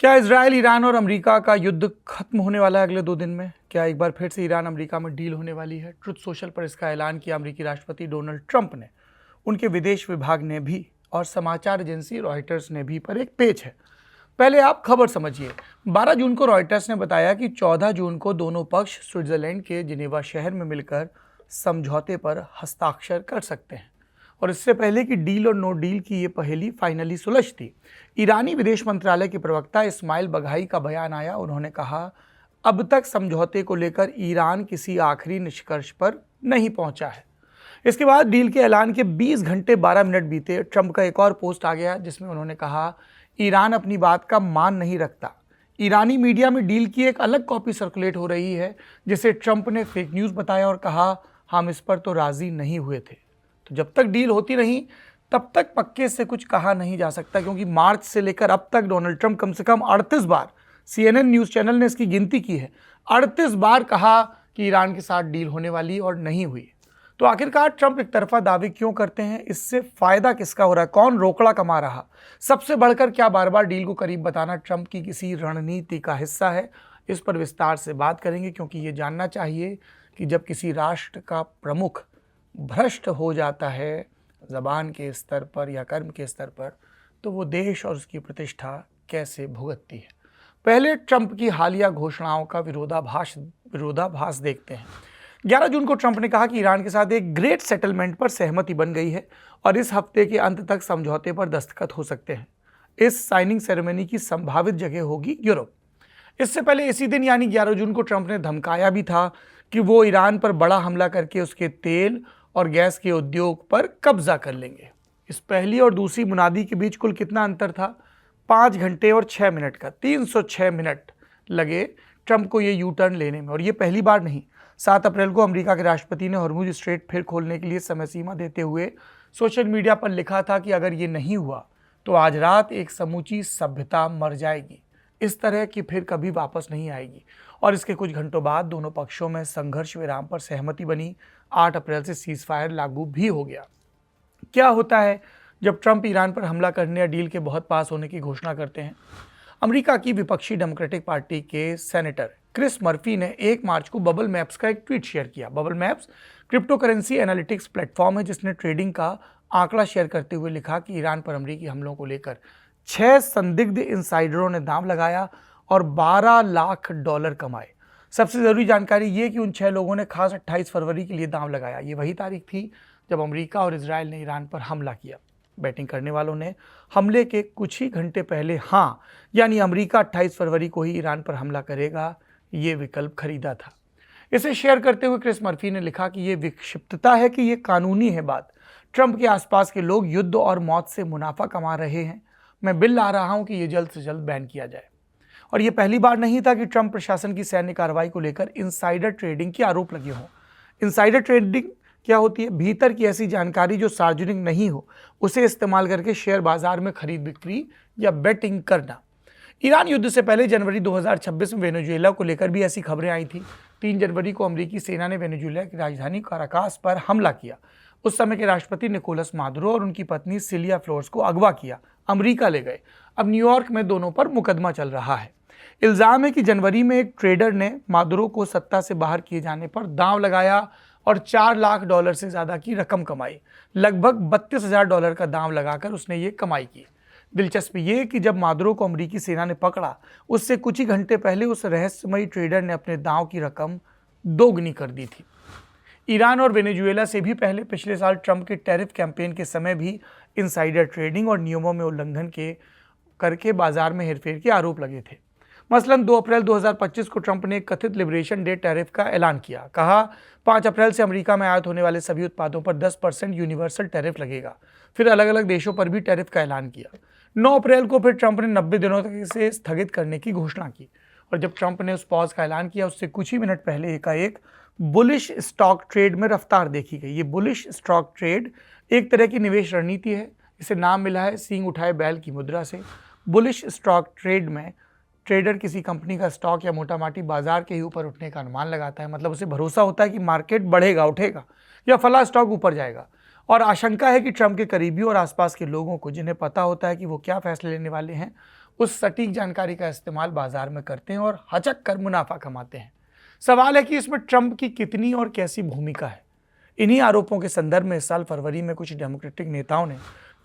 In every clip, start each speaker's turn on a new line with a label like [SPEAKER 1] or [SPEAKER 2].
[SPEAKER 1] क्या Israel, Iran और America का युद्ध खत्म होने वाला है अगले 2 दिन में? क्या एक बार फिर से ईरान अमेरिका में डील होने वाली है? ट्रुथ सोशल पर इसका ऐलान किया अमेरिकी राष्ट्रपति डोनाल्ड ट्रंप ने, उनके विदेश विभाग ने भी और समाचार एजेंसी रॉयटर्स ने भी। पर एक पेच है। पहले आप खबर समझिए। 12 जून को रॉयटर्स ने बताया कि 14 जून को दोनों पक्ष स्विट्जरलैंड के जिनेवा शहर में मिलकर समझौते पर हस्ताक्षर कर सकते हैं। और इससे पहले कि डील और नो डील की ये पहेली फाइनली सुलझती, ईरानी विदेश मंत्रालय के प्रवक्ता इस्माइल बघाई का बयान आया। उन्होंने कहा, अब तक समझौते को लेकर ईरान किसी आखिरी निष्कर्ष पर नहीं पहुंचा है। इसके बाद डील के ऐलान के 20 घंटे 12 मिनट बीते। ट्रंप का एक और पोस्ट आ गया जिसमें उन्होंने कहा, ईरान अपनी बात का मान नहीं रखता। ईरानी मीडिया में डील की एक अलग कॉपी सर्कुलेट हो रही है जिसे ट्रंप ने फेक न्यूज़ बताया और कहा, हम इस पर तो राजी नहीं हुए थे। तो जब तक डील होती रही तब तक पक्के से कुछ कहा नहीं जा सकता, क्योंकि मार्च से लेकर अब तक डोनाल्ड ट्रंप कम से कम 38 बार, CNN न्यूज़ चैनल ने इसकी गिनती की है, 38 बार कहा कि ईरान के साथ डील होने वाली और नहीं हुई। तो आखिरकार ट्रंप एक तरफा दावे क्यों करते हैं? इससे फायदा किसका हो रहा है? कौन रोकड़ा कमा रहा? सबसे बढ़कर क्या बार बार डील को करीब बताना ट्रंप की किसी रणनीति का हिस्सा है? इस पर विस्तार से बात करेंगे, क्योंकि ये जानना चाहिए कि जब किसी राष्ट्र का प्रमुख भ्रष्ट हो जाता है ज़बान के स्तर पर या कर्म के स्तर पर, तो वो देश और उसकी प्रतिष्ठा कैसे भुगतती है। पहले ट्रंप की हालिया घोषणाओं का विरोधाभास देखते हैं। 11 जून को ट्रंप ने कहा कि ईरान के साथ एक ग्रेट सेटलमेंट पर सहमति बन गई है और इस हफ्ते के अंत तक समझौते पर दस्तखत हो सकते हैं। इस साइनिंग सेरेमनी की संभावित जगह होगी यूरोप। इससे पहले इसी दिन यानी 11 जून को ट्रंप ने धमकाया भी था कि वो ईरान पर बड़ा हमला करके उसके तेल और गैस के उद्योग पर कब्जा कर लेंगे। इस पहली और दूसरी मुनादी के बीच कुल कितना अंतर था? 5 घंटे और 6 मिनट का। 306 मिनट लगे ट्रंप को ये यू टर्न लेने में। और ये पहली बार नहीं। 7 अप्रैल को अमेरिका के राष्ट्रपति ने हॉर्मुज स्ट्रेट फिर खोलने के लिए समय सीमा देते हुए सोशल मीडिया पर लिखा था कि अगर ये नहीं हुआ तो आज रात एक समूची सभ्यता मर जाएगी, इस तरह की फिर कभी वापस नहीं आएगी। और इसके कुछ घंटों बाद दोनों पक्षों में संघर्ष विराम पर सहमति बनी। 8 अप्रैल से सीज फायर लागू भी हो गया। क्या होता है जब ट्रंप ईरान पर हमला करने या डील के बहुत पास होने की घोषणा करते हैं? अमेरिका की विपक्षी डेमोक्रेटिक पार्टी के सेनेटर क्रिस मर्फी ने 1 मार्च को बबल मैप्स का एक ट्वीट शेयर किया। Bubble maps crypto currency analytics platform है जिसने ट्रेडिंग का आंकड़ा शेयर करते हुए लिखा कि ईरान पर अमेरिकी हमलों को लेकर 6 संदिग्ध इनसाइडरों ने दांव लगाया और $12 लाख कमाए। सबसे ज़रूरी जानकारी ये कि उन 6 लोगों ने खास 28 फरवरी के लिए दांव लगाया। ये वही तारीख थी जब अमेरिका और इजराइल ने ईरान पर हमला किया। बैटिंग करने वालों ने हमले के कुछ ही घंटे पहले हाँ यानी अमेरिका 28 फरवरी को ही ईरान पर हमला करेगा ये विकल्प खरीदा था। इसे शेयर करते हुए क्रिस मर्फी ने लिखा कि ये विक्षिप्तता है कि ये कानूनी है बात। ट्रंप के आसपास के लोग युद्ध और मौत से मुनाफा कमा रहे हैं। मैं बिल ला रहा हूं कि ये जल्द से जल्द बैन किया जाए। और ये पहली बार नहीं था कि ट्रंप प्रशासन की सैन्य कार्रवाई को लेकर इनसाइडर ट्रेडिंग के आरोप लगे हों। इनसाइडर ट्रेडिंग क्या होती है? भीतर की ऐसी जानकारी जो सार्वजनिक नहीं हो उसे इस्तेमाल करके शेयर बाजार में खरीद बिक्री या बेटिंग करना। ईरान युद्ध से पहले जनवरी 2026 में वेनेजुएला को लेकर भी ऐसी खबरें आई थी। 3 जनवरी को अमेरिकी सेना ने वेनेजुएला की राजधानी काराकास पर हमला किया। उस समय के राष्ट्रपति निकोलस मादुरो और उनकी पत्नी सिलिया फ्लोर्स को अगवा किया, अमेरिका ले गए। अब न्यूयॉर्क में दोनों पर मुकदमा चल रहा है। इल्ज़ाम है कि जनवरी में एक ट्रेडर ने मादुरो को सत्ता से बाहर किए जाने पर दांव लगाया और $4 लाख से ज़्यादा की रकम कमाई। लगभग $32,000 का दांव लगाकर उसने ये कमाई की। दिलचस्प ये कि जब मादुरो को अमेरिकी सेना ने पकड़ा उससे कुछ ही घंटे पहले उस रहस्यमयी ट्रेडर ने अपने दांव की रकम दोगुनी कर दी थी। ईरान और वेनेजुएला से भी पहले पिछले साल ट्रंप के टैरिफ कैंपेन के समय भी इनसाइडर ट्रेडिंग और नियमों में उल्लंघन के करके बाजार में हेरफेर के आरोप लगे थे। मसलन 2 अप्रैल 2025 को ट्रंप ने एक कथित लिबरेशन डे टैरिफ का ऐलान किया। कहा 5 अप्रैल से अमेरिका में आयात होने वाले सभी उत्पादों पर 10% यूनिवर्सल टैरिफ लगेगा। फिर अलग अलग देशों पर भी टैरिफ का ऐलान किया। 9 अप्रैल को फिर ट्रंप ने 90 दिनों तक इसे स्थगित करने की घोषणा की। और जब ट्रंप ने उस पॉज का ऐलान किया उससे कुछ ही मिनट पहले एकाएक बुलिश स्टॉक ट्रेड में रफ्तार देखी गई। ये बुलिश स्टॉक ट्रेड एक तरह की निवेश रणनीति है। इसे नाम मिला है सींग उठाए बैल की मुद्रा से। बुलिश स्टॉक ट्रेड में ट्रेडर किसी कंपनी का स्टॉक या मोटा माटी बाजार के ही ऊपर उठने का अनुमान लगाता है। मतलब उसे भरोसा होता है कि मार्केट बढ़ेगा, उठेगा या फला स्टॉक ऊपर जाएगा। और आशंका है कि ट्रंप के करीबियों और आसपास के लोगों को, जिन्हें पता होता है कि वो क्या फैसले लेने वाले हैं, उस सटीक जानकारी का इस्तेमाल बाजार में करते हैं और हचक कर मुनाफा कमाते हैं। सवाल है कि इसमें ट्रंप की कितनी और कैसी भूमिका है। इन्हीं आरोपों के संदर्भ में इस साल फरवरी में कुछ डेमोक्रेटिक नेताओं ने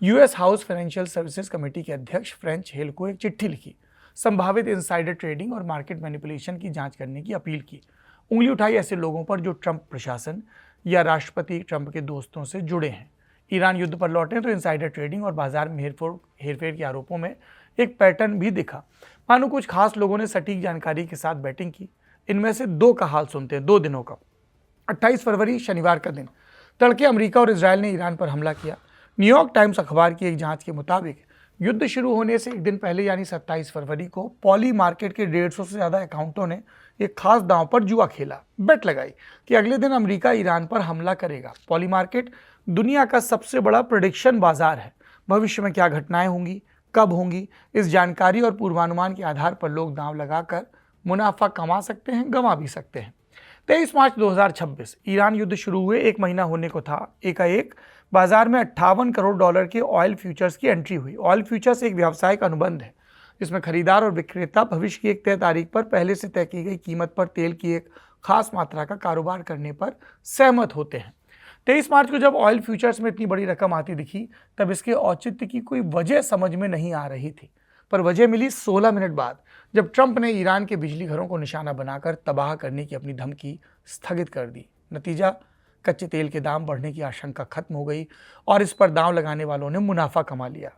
[SPEAKER 1] US house financial services committee के अध्यक्ष फ्रेंच हेल को एक चिट्ठी लिखी, संभावित इनसाइडर ट्रेडिंग और मार्केट मैनिपुलेशन की जांच करने की अपील की, उंगली उठाई ऐसे लोगों पर जो ट्रंप प्रशासन या राष्ट्रपति ट्रंप के दोस्तों से जुड़े हैं। ईरान युद्ध पर लौटे तो इनसाइडर ट्रेडिंग और बाजार में हेरफेर के आरोपों में एक पैटर्न भी दिखा। मानो कुछ खास लोगों ने सटीक जानकारी के साथ बैटिंग की। इनमें से दो का हाल सुनते हैं, 2 दिनों का। 28 फरवरी शनिवार का दिन तड़के अमेरिका और इजरायल ने ईरान पर हमला किया। न्यूयॉर्क टाइम्स अखबार की एक जांच के मुताबिक युद्ध शुरू होने से एक दिन पहले यानी 27 फरवरी को पॉली मार्केट के 150 से ज़्यादा अकाउंटों ने एक खास दांव पर जुआ खेला, बेट लगाई कि अगले दिन अमेरिका ईरान पर हमला करेगा। पॉली मार्केट दुनिया का सबसे बड़ा प्रेडिक्शन बाजार है। भविष्य में क्या घटनाएं होंगी, कब होंगी, इस जानकारी और पूर्वानुमान के आधार पर लोग दांव लगाकर मुनाफा कमा सकते हैं, गंवा भी सकते हैं। 23 मार्च 2026 ईरान युद्ध शुरू हुए 1 महीना होने को था। एकाएक बाजार में $58 करोड़ के ऑयल फ्यूचर्स की एंट्री हुई। ऑयल फ्यूचर्स एक व्यावसायिक अनुबंध है जिसमें खरीदार और विक्रेता भविष्य की एक तय तारीख पर पहले से तय की गई कीमत पर तेल की एक खास मात्रा का कारोबार करने पर सहमत होते हैं। 23 मार्च को जब ऑयल फ्यूचर्स में इतनी बड़ी रकम आती दिखी तब इसके औचित्य की कोई वजह समझ में नहीं आ रही थी, पर वजह मिली 16 मिनट बाद जब ट्रंप ने ईरान के बिजली घरों को निशाना बनाकर तबाह करने की अपनी धमकी स्थगित कर दी। नतीजा, कच्चे तेल के दाम बढ़ने की आशंका खत्म हो गई और इस पर दांव लगाने वालों ने मुनाफा कमा लिया।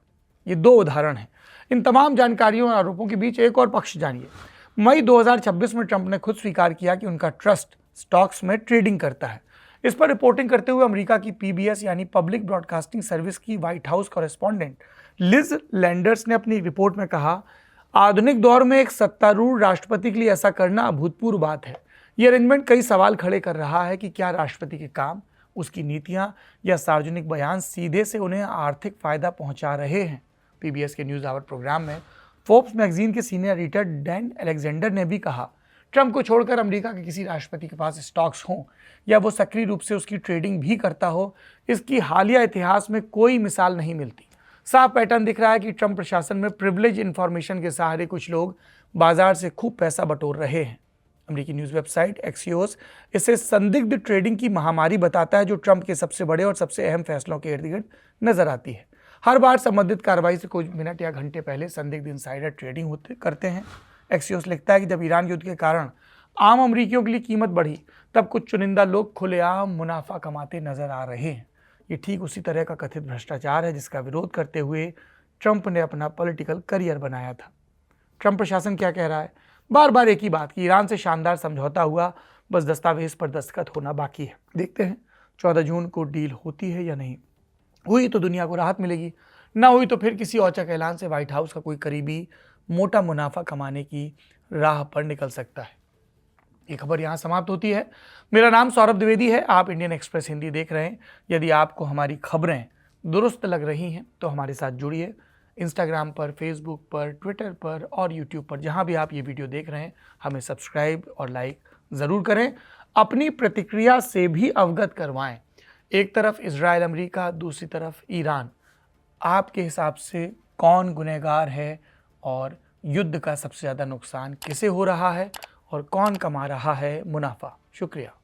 [SPEAKER 1] ये 2 उदाहरण हैं। इन तमाम जानकारियों और आरोपों के बीच एक और पक्ष जानिए। मई 2026 में ट्रंप ने खुद स्वीकार किया कि उनका ट्रस्ट स्टॉक्स में ट्रेडिंग करता है। इस पर रिपोर्टिंग करते हुए अमेरिका की पीबीएस यानी पब्लिक ब्रॉडकास्टिंग सर्विस की White House correspondent Liz Landers ने अपनी रिपोर्ट में कहा, आधुनिक दौर में एक सत्तारूढ़ राष्ट्रपति के लिए ऐसा करना अभूतपूर्व बात है। यह अरेंजमेंट कई सवाल खड़े कर रहा है कि क्या राष्ट्रपति के काम, उसकी नीतियां या सार्वजनिक बयान सीधे से उन्हें आर्थिक फायदा पहुंचा रहे हैं। पीबीएस के न्यूज़ आवर प्रोग्राम में फोर्ब्स मैगजीन के सीनियर एडिटर डैन अलेक्जेंडर ने भी कहा, ट्रंप को छोड़कर अमेरिका के किसी राष्ट्रपति के पास स्टॉक्स हों या वो सक्रिय रूप से उसकी ट्रेडिंग भी करता हो, इसकी हालिया इतिहास में कोई मिसाल नहीं मिलती। साफ पैटर्न दिख रहा है कि ट्रंप प्रशासन में प्रिविलेज इंफॉर्मेशन के सहारे कुछ लोग बाजार से खूब पैसा बटोर रहे हैं। अमेरिकी न्यूज़ वेबसाइट एक्सियोस इसे संदिग्ध ट्रेडिंग की महामारी बताता है जो ट्रंप के सबसे बड़े और सबसे अहम फैसलों के इर्द गिर्द नजर आती है। हर बार संबंधित कार्रवाई से कुछ मिनट या घंटे पहले संदिग्ध इनसाइडर ट्रेडिंग करते हैं। एक्सियोस लिखता है कि जब ईरान युद्ध के कारण आम अमेरिकियों के लिए कीमत बढ़ी तब कुछ चुनिंदा लोग खुलेआम मुनाफा कमाते नजर आ रहे हैं। ये ठीक उसी तरह का कथित भ्रष्टाचार है जिसका विरोध करते हुए ट्रंप ने अपना पॉलिटिकल करियर बनाया था। ट्रंप प्रशासन क्या कह रहा है? बार बार एक ही बात कि ईरान से शानदार समझौता हुआ, बस दस्तावेज पर दस्तखत होना बाकी है। देखते हैं 14 जून को डील होती है या नहीं। हुई तो दुनिया को राहत मिलेगी, ना हुई तो फिर किसी औचक ऐलान से व्हाइट हाउस का कोई करीबी मोटा मुनाफा कमाने की राह पर निकल सकता है। ये खबर यहाँ समाप्त होती है। मेरा नाम सौरभ द्विवेदी है। आप इंडियन एक्सप्रेस हिंदी देख रहे हैं। यदि आपको हमारी खबरें दुरुस्त लग रही हैं तो हमारे साथ जुड़िए। इंस्टाग्राम पर, फेसबुक पर, ट्विटर पर और यूट्यूब पर, जहाँ भी आप ये वीडियो देख रहे हैं, हमें सब्सक्राइब और लाइक ज़रूर करें। अपनी प्रतिक्रिया से भी अवगत करवाएं। एक तरफ इजराइल अमेरिका, दूसरी तरफ ईरान। आपके हिसाब से कौन गुनहगार है और युद्ध का सबसे ज़्यादा नुकसान किसे हो रहा है और कौन कमा रहा है मुनाफा? शुक्रिया।